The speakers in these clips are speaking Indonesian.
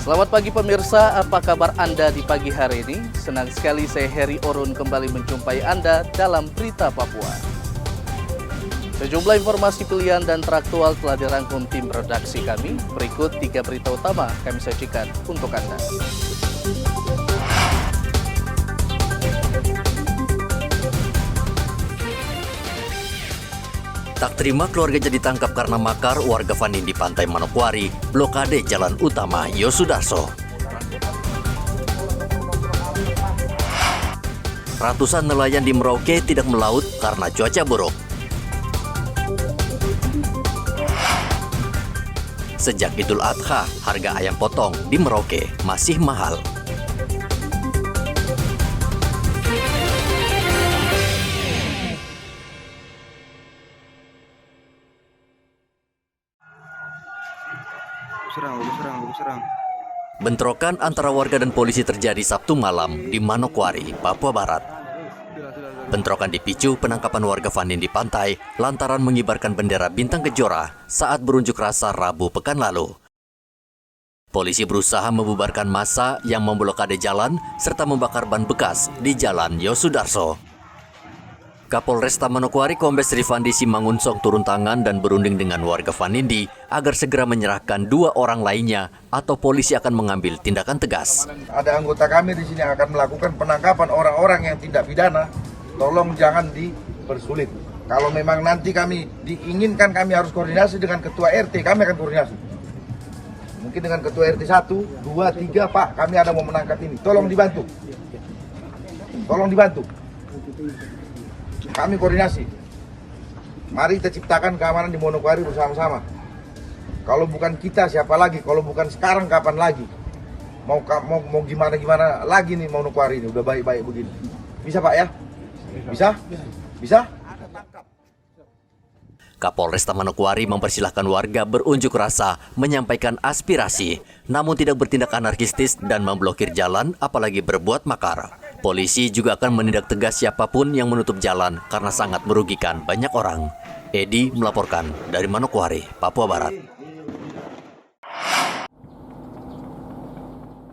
Selamat pagi pemirsa, apa kabar Anda di pagi hari ini? Senang sekali saya Heri Orun kembali menjumpai Anda dalam Berita Papua. Sejumlah informasi pilihan dan teraktual telah dirangkum tim redaksi kami. Berikut 3 berita utama kami sajikan untuk Anda. Tak terima keluarganya ditangkap karena makar, warga Vanin di Pantai Manokwari blokade jalan utama Yosudarso. Ratusan nelayan di Merauke tidak melaut karena cuaca buruk. Sejak Idul Adha, harga ayam potong di Merauke masih mahal. Serang. Bentrokan antara warga dan polisi terjadi Sabtu malam di Manokwari, Papua Barat. Bentrokan dipicu penangkapan warga Vanin di pantai lantaran mengibarkan bendera bintang kejora saat berunjuk rasa Rabu pekan lalu. Polisi berusaha membubarkan massa yang memblokade jalan serta membakar ban bekas di jalan Yosudarso. Kapolresta Manokwari Kombes Rifandi Simangunsong turun tangan dan berunding dengan warga Vanindi agar segera menyerahkan 2 orang lainnya atau polisi akan mengambil tindakan tegas. Ada anggota kami di sini yang akan melakukan penangkapan orang-orang yang tidak pidana. Tolong jangan dipersulit. Kalau memang nanti kami diinginkan kami harus koordinasi dengan ketua RT, kami akan koordinasi. Mungkin dengan ketua RT 1, 2, 3, Pak, kami ada mau menangkap ini. Tolong dibantu. Kami koordinasi. Mari kita ciptakan keamanan di Manokwari bersama-sama. Kalau bukan kita, siapa lagi? Kalau bukan sekarang, kapan lagi? Mau gimana lagi nih Manokwari ini? Udah baik-baik begini. Bisa Pak ya? Bisa? Kapolresta Manokwari mempersilahkan warga berunjuk rasa, menyampaikan aspirasi, namun tidak bertindak anarkistis dan memblokir jalan, apalagi berbuat makar. Polisi juga akan menindak tegas siapapun yang menutup jalan karena sangat merugikan banyak orang. Edi melaporkan dari Manokwari, Papua Barat.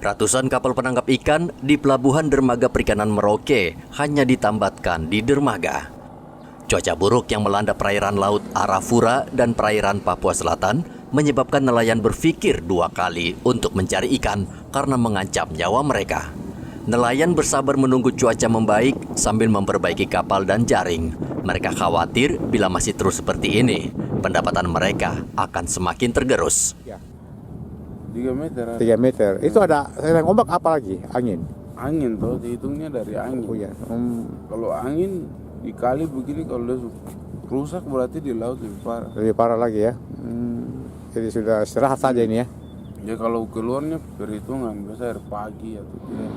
Ratusan kapal penangkap ikan di Pelabuhan Dermaga Perikanan Merauke hanya ditambatkan di dermaga. Cuaca buruk yang melanda perairan laut Arafura dan perairan Papua Selatan menyebabkan nelayan berpikir 2 kali untuk mencari ikan karena mengancam nyawa mereka. Nelayan bersabar menunggu cuaca membaik sambil memperbaiki kapal dan jaring. Mereka khawatir bila masih terus seperti ini, pendapatan mereka akan semakin tergerus. 3 meter. 3 meter. Itu ada serang ombak apa lagi? Angin? Angin tuh, dihitungnya dari angin. Oh iya. Kalau angin dikali begini, kalau dia rusak berarti di laut lebih parah. Lebih parah lagi ya. Jadi sudah istirahat saja ini ya. Ya kalau keluarnya perhitungan, biasa air pagi atau tidak.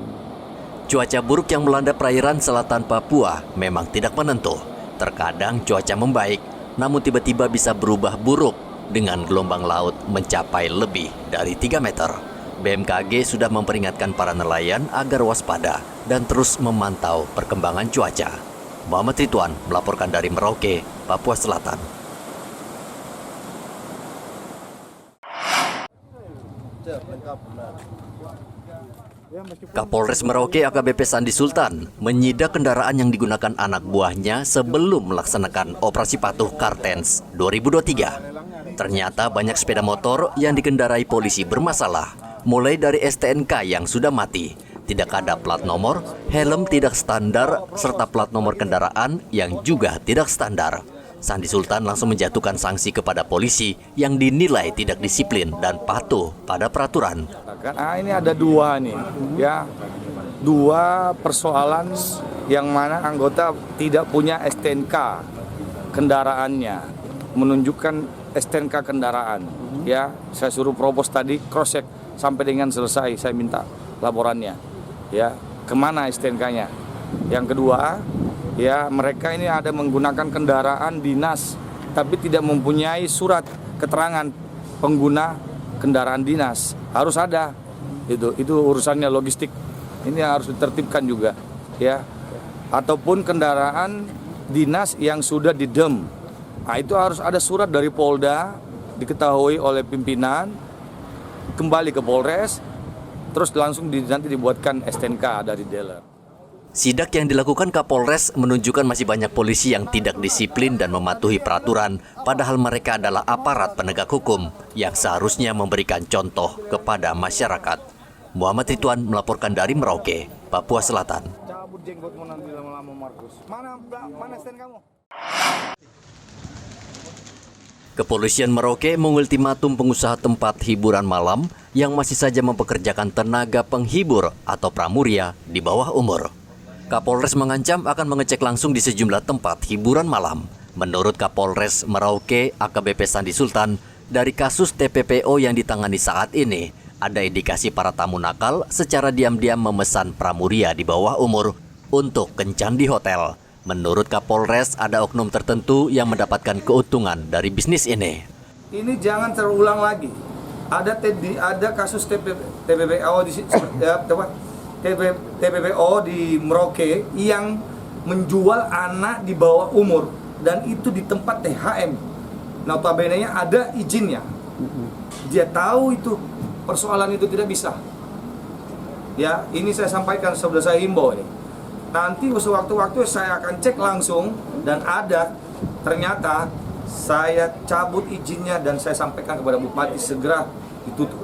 Cuaca buruk yang melanda perairan selatan Papua memang tidak menentu. Terkadang cuaca membaik, namun tiba-tiba bisa berubah buruk dengan gelombang laut mencapai lebih dari 3 meter. BMKG sudah memperingatkan para nelayan agar waspada dan terus memantau perkembangan cuaca. Muhammad Ridwan melaporkan dari Merauke, Papua Selatan. Kapolres Merauke AKBP Sandi Sultan menyidak kendaraan yang digunakan anak buahnya sebelum melaksanakan operasi patuh Kartens 2023. Ternyata banyak sepeda motor yang dikendarai polisi bermasalah, mulai dari STNK yang sudah mati, tidak ada plat nomor, helm tidak standar, serta plat nomor kendaraan yang juga tidak standar. Sandi Sultan langsung menjatuhkan sanksi kepada polisi yang dinilai tidak disiplin dan patuh pada peraturan. Ini ada 2 nih, ya, 2 persoalan yang mana anggota tidak punya STNK kendaraannya, menunjukkan STNK kendaraan. Ya, saya suruh propos tadi cross check sampai dengan selesai, saya minta laporannya. Ya, kemana STNK-nya? Yang kedua, ya, mereka ini ada menggunakan kendaraan dinas tapi tidak mempunyai surat keterangan pengguna kendaraan dinas. Harus ada. Itu urusannya logistik. Ini harus ditertibkan juga, ya. Ataupun kendaraan dinas yang sudah didem. Nah, itu harus ada surat dari Polda, diketahui oleh pimpinan, kembali ke Polres, terus langsung nanti dibuatkan STNK dari dealer. Sidak yang dilakukan Kapolres menunjukkan masih banyak polisi yang tidak disiplin dan mematuhi peraturan, padahal mereka adalah aparat penegak hukum yang seharusnya memberikan contoh kepada masyarakat. Muhammad Ridwan melaporkan dari Merauke, Papua Selatan. Cabut jenggotmu nanti lama-lama, Markus. Mana stand kamu? Kepolisian Merauke mengultimatum pengusaha tempat hiburan malam yang masih saja mempekerjakan tenaga penghibur atau pramuria di bawah umur. Kapolres mengancam akan mengecek langsung di sejumlah tempat hiburan malam. Menurut Kapolres Merauke AKBP Sandi Sultan, dari kasus TPPO yang ditangani saat ini, ada indikasi para tamu nakal secara diam-diam memesan pramuria di bawah umur untuk kencan di hotel. Menurut Kapolres, ada oknum tertentu yang mendapatkan keuntungan dari bisnis ini. Ini jangan terulang lagi. Ada kasus TPPO di Merauke yang menjual anak di bawah umur dan itu di tempat THM. Notabene-nya ada izinnya. Dia tahu itu persoalan itu tidak bisa. Ya, ini saya sampaikan, sudah saya himbau ini. Nanti sewaktu-waktu saya akan cek langsung dan ada ternyata saya cabut izinnya dan saya sampaikan kepada Bupati segera ditutup.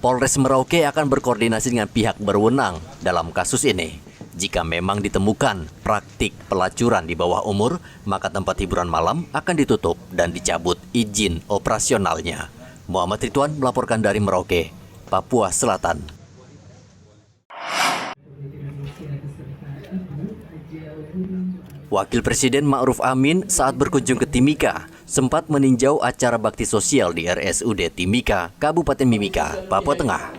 Polres Merauke akan berkoordinasi dengan pihak berwenang dalam kasus ini. Jika memang ditemukan praktik pelacuran di bawah umur, maka tempat hiburan malam akan ditutup dan dicabut izin operasionalnya. Muhammad Ridwan melaporkan dari Merauke, Papua Selatan. Wakil Presiden Ma'ruf Amin saat berkunjung ke Timika sempat meninjau acara bakti sosial di RSUD Timika, Kabupaten Mimika, Papua Tengah.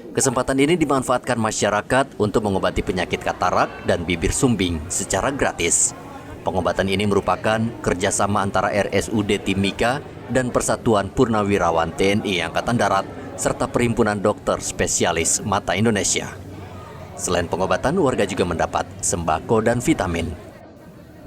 Kesempatan ini dimanfaatkan masyarakat untuk mengobati penyakit katarak dan bibir sumbing secara gratis. Pengobatan ini merupakan kerjasama antara RSUD Timika dan Persatuan Purnawirawan TNI Angkatan Darat serta Perhimpunan Dokter Spesialis Mata Indonesia. Selain pengobatan, warga juga mendapat sembako dan vitamin.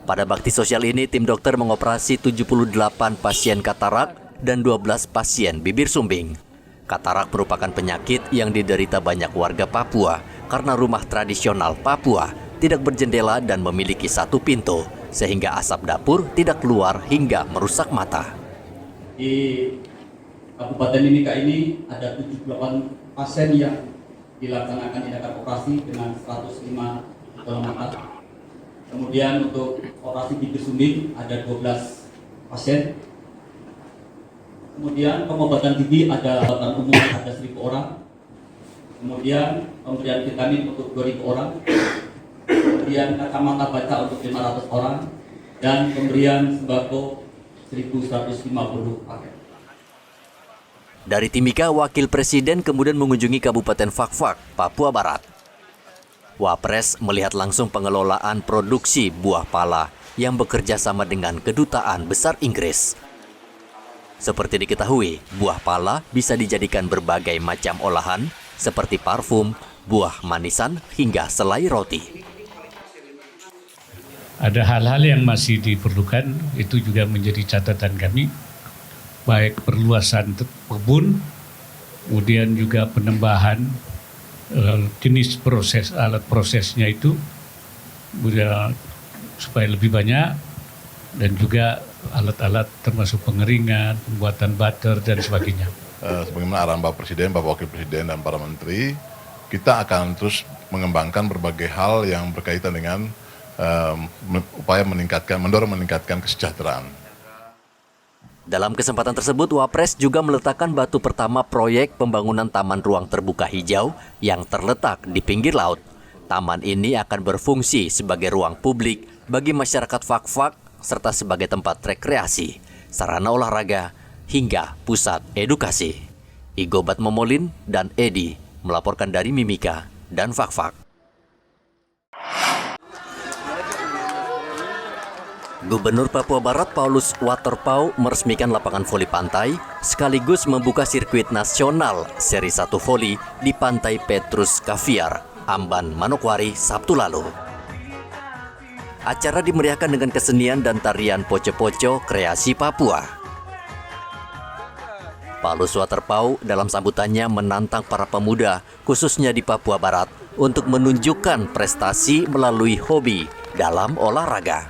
Pada bakti sosial ini, tim dokter mengoperasi 78 pasien katarak dan 12 pasien bibir sumbing. Katarak merupakan penyakit yang diderita banyak warga Papua karena rumah tradisional Papua tidak berjendela dan memiliki satu pintu, sehingga asap dapur tidak keluar hingga merusak mata. Di Kabupaten Mimika ini ada 78 pasien yang dilaksanakan tindakan operasi dengan 105 bola mata. Kemudian untuk operasi bibir sumbing ada 12 pasien. Kemudian pengobatan gigi ada pengobatan umum ada 1.000 orang. Kemudian pemberian vitamin untuk 2.000 orang. Kemudian kacamata baca untuk 500 orang dan pemberian sembako 1.150 paket. Dari Timika, Wakil Presiden kemudian mengunjungi Kabupaten Fakfak, Papua Barat. Wapres melihat langsung pengelolaan produksi buah pala yang bekerja sama dengan Kedutaan Besar Inggris. Seperti diketahui, buah pala bisa dijadikan berbagai macam olahan seperti parfum, buah manisan, hingga selai roti. Ada hal-hal yang masih diperlukan, itu juga menjadi catatan kami, baik perluasan kebun, kemudian juga penambahan jenis proses, alat prosesnya itu supaya lebih banyak, dan juga alat-alat termasuk pengeringan, pembuatan butter dan sebagainya. Sebagaimana arahan Bapak Presiden, Bapak Wakil Presiden dan para Menteri, kita akan terus mengembangkan berbagai hal yang berkaitan dengan upaya mendorong meningkatkan kesejahteraan. Dalam kesempatan tersebut, Wapres juga meletakkan batu pertama proyek pembangunan Taman Ruang Terbuka Hijau yang terletak di pinggir laut. Taman ini akan berfungsi sebagai ruang publik bagi masyarakat Fakfak serta sebagai tempat rekreasi, sarana olahraga, hingga pusat edukasi. Igobat Momolin dan Edi melaporkan dari Mimika dan Fakfak. Gubernur Papua Barat Paulus Waterpau meresmikan lapangan voli pantai sekaligus membuka sirkuit nasional seri 1 voli di Pantai Petrus Kaviar, Amban, Manokwari, Sabtu lalu. Acara dimeriahkan dengan kesenian dan tarian poco-poco kreasi Papua. Paulus Waterpauw dalam sambutannya menantang para pemuda, khususnya di Papua Barat, untuk menunjukkan prestasi melalui hobi dalam olahraga.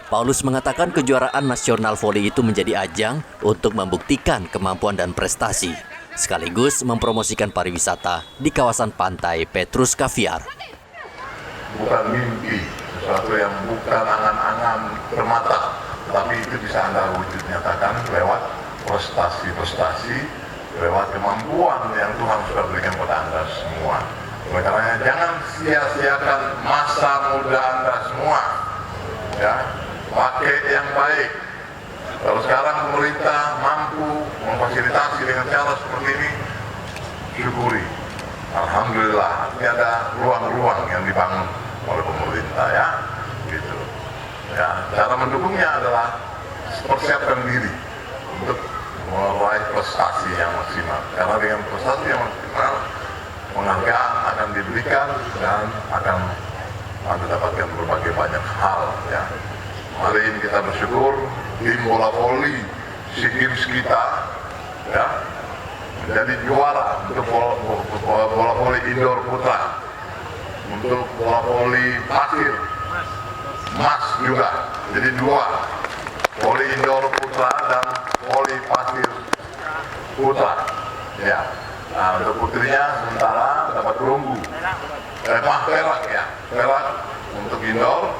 Paulus mengatakan kejuaraan nasional voli itu menjadi ajang untuk membuktikan kemampuan dan prestasi, sekaligus mempromosikan pariwisata di kawasan pantai Petrus Caviar. Bukan mimpi, sesuatu yang bukan angan-angan bermata, tapi itu bisa Anda wujud nyatakan lewat prestasi-prestasi, lewat kemampuan yang Tuhan sudah berikan kepada Anda semua. Oleh karenanya jangan sia-siakan masa muda Anda semua, ya, pakai yang baik. Kalau sekarang pemerintah mampu memfasilitasi dengan cara seperti ini, syukuri. Alhamdulillah, ini ada ruang-ruang yang dibangun oleh pemerintah, ya, gitu. Ya, cara mendukungnya adalah persiapkan diri untuk meraih prestasi yang maksimal. Karena dengan prestasi yang maksimal, penghargaan akan diberikan dan akan Anda dapatkan berbagai banyak hal, ya. Hari ini kita bersyukur tim bola voli SEA Games kita, ya, menjadi juara untuk bola voli indoor putra, untuk bola voli pasir emas juga, jadi 2, voli indoor putra dan voli pasir putra, ya. Nah, untuk putrinya sementara dapat perunggu, perak, ya, perak untuk indoor.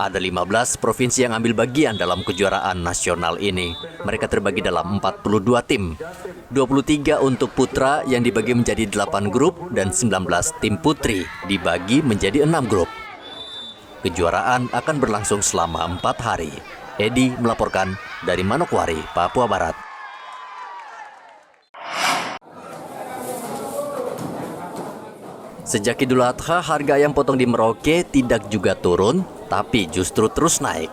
Ada 15 provinsi yang ambil bagian dalam kejuaraan nasional ini. Mereka terbagi dalam 42 tim. 23 untuk putra yang dibagi menjadi 8 grup dan 19 tim putri dibagi menjadi 6 grup. Kejuaraan akan berlangsung selama 4 hari. Edi melaporkan dari Manokwari, Papua Barat. Sejak Idul Adha, harga ayam potong di Merauke tidak juga turun, tapi justru terus naik.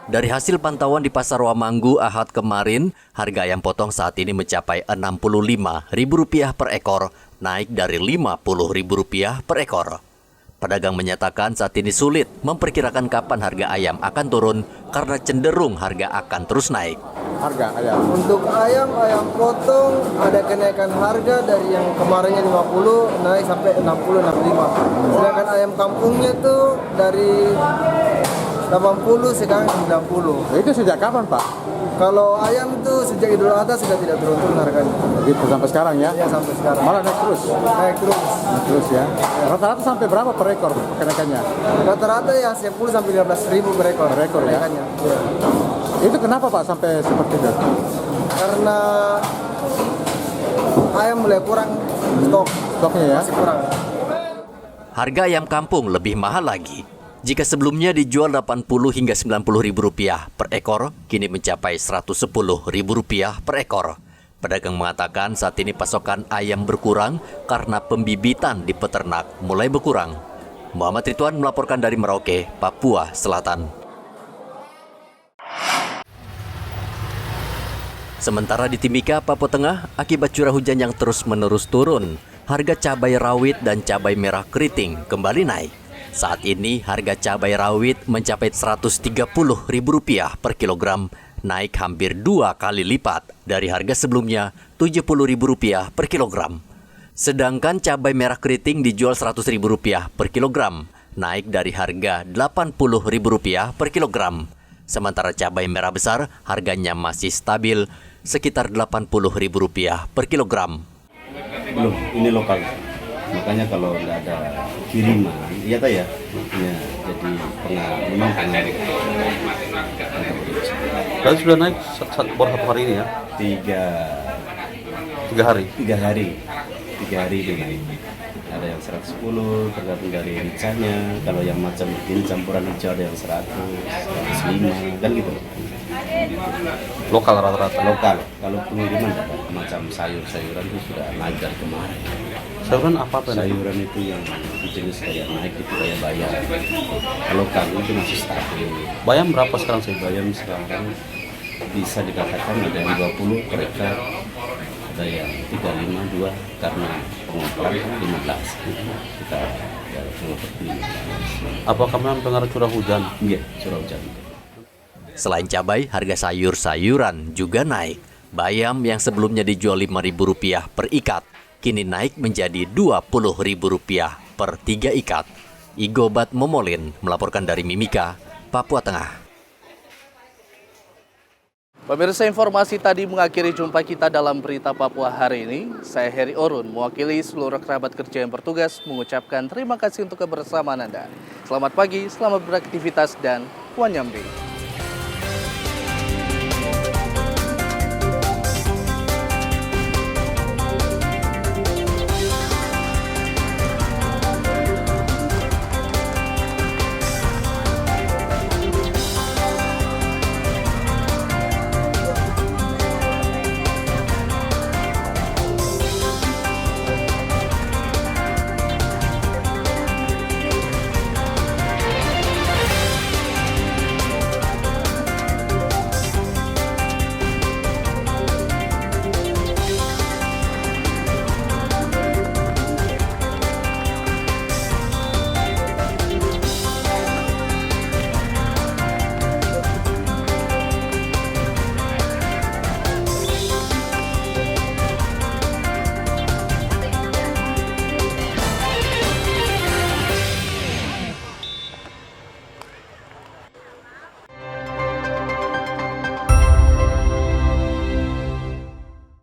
Dari hasil pantauan di Pasar Wamanggu Ahad kemarin, harga ayam potong saat ini mencapai Rp65.000 per ekor, naik dari Rp50.000 per ekor. Pedagang menyatakan saat ini sulit memperkirakan kapan harga ayam akan turun karena cenderung harga akan terus naik. Harga ayam. Untuk ayam potong ada kenaikan harga dari yang kemarinnya 50 naik sampai 60-65. Sedangkan ayam kampungnya tuh dari 80 sekarang 90. Itu sejak kapan, Pak? Kalau ayam tuh sejak Idul Adha sudah tidak turun harganya. Begitu sampai sekarang ya? Ya, sampai sekarang. Malah naik terus? Naik terus. Naik terus ya. Rata-rata sampai berapa per ekor kenaikannya? Rata-rata ya 10 sampai 15.000 per ekor. Per ekor ya? Ya. Itu kenapa, Pak, sampai seperti itu? Karena ayam mulai kurang Stoknya ya? masih kurang. Harga ayam kampung lebih mahal lagi. Jika sebelumnya dijual Rp80 hingga Rp90.000 per ekor, kini mencapai Rp110.000 per ekor. Pedagang mengatakan saat ini pasokan ayam berkurang karena pembibitan di peternak mulai berkurang. Muhammad Ridwan melaporkan dari Merauke, Papua Selatan. Sementara di Timika, Papua Tengah, akibat curah hujan yang terus-menerus turun, harga cabai rawit dan cabai merah keriting kembali naik. Saat ini harga cabai rawit mencapai Rp130.000 per kilogram, naik hampir 2 kali lipat dari harga sebelumnya Rp70.000 per kilogram. Sedangkan cabai merah keriting dijual Rp100.000 per kilogram, naik dari harga Rp80.000 per kilogram. Sementara cabai merah besar harganya masih stabil sekitar Rp80.000 per kilogram. Belum, ini lokal. Makanya kalau nggak ada kiriman, iya tak ya, jadi memang pengaruh. Berarti sudah naik baru 1 hari ini ya? 3 hari. 3 hari itu naik. Ada yang 110, tergantung dari ricanya. Kalau yang macam ini campuran hijau ada yang 100, 105, kan gitu. Lokal rata-rata. Lokal. Kalau pengiriman macam sayur-sayuran itu sudah naik dari kemarin. Sayuran apa? Sayuran itu yang jenis kayak naik itu kayak bayam. Kalau kami itu masih stabil. Bayam berapa sekarang sih? Bayam sekarang bisa dikatakan ada yang 20 per ekar, ada yang 35 karena pengumpulan kan 15. Kita ya, Apa kamu mendengar curah hujan? Iya, curah hujan. Selain cabai, harga sayur-sayuran juga naik. Bayam yang sebelumnya dijual Rp5.000 per ikat, kini naik menjadi Rp20.000 per 3 ikat. Igobat Momolin melaporkan dari Mimika, Papua Tengah. Pemirsa, informasi tadi mengakhiri jumpa kita dalam Berita Papua hari ini. Saya Heri Orun, mewakili seluruh kerabat kerja yang bertugas, mengucapkan terima kasih untuk kebersamaan Anda. Selamat pagi, selamat beraktivitas, dan Wanyambe.